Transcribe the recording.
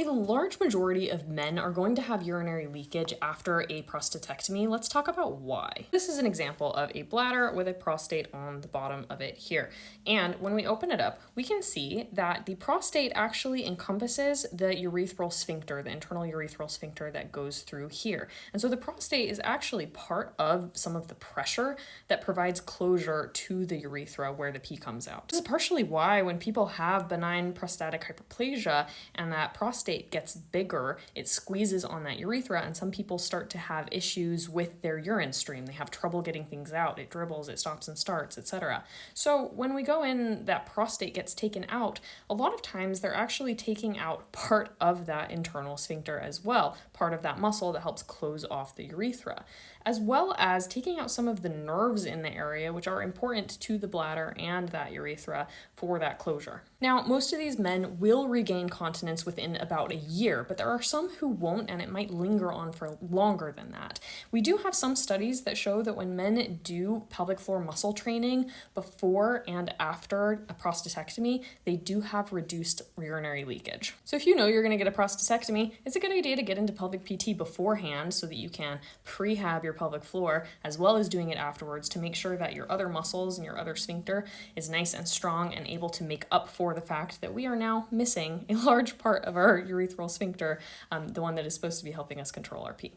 the large majority of men are going to have urinary leakage after a prostatectomy, let's talk about why. This is an example of a bladder with a prostate on the bottom of it here. And when we open it up, we can see that the prostate actually encompasses the urethral sphincter, the internal urethral sphincter that goes through here. And so the prostate is actually part of some of the pressure that provides closure to the urethra where the pee comes out. This is partially why when people have benign prostatic hyperplasia and that prostate gets bigger, it squeezes on that urethra, and some people start to have issues with their urine stream. They have trouble getting things out. It dribbles, it stops and starts, etc. So when we go in, that prostate gets taken out, a lot of times they're actually taking out part of that internal sphincter as well, part of that muscle that helps close off the urethra, as well as taking out some of the nerves in the area, which are important to the bladder and that urethra for that closure. Now, most of these men will regain continence within about a year, but there are some who won't, and it might linger on for longer than that. We do have some studies that show that when men do pelvic floor muscle training before and after a prostatectomy, they do have reduced urinary leakage. So if you know you're going to get a prostatectomy, it's a good idea to get into pelvic PT beforehand so that you can prehab your pelvic floor as well as doing it afterwards to make sure that your other muscles and your other sphincter is nice and strong and able to make up for the fact that we are now missing a large part of our urethral sphincter, the one that is supposed to be helping us control our pee.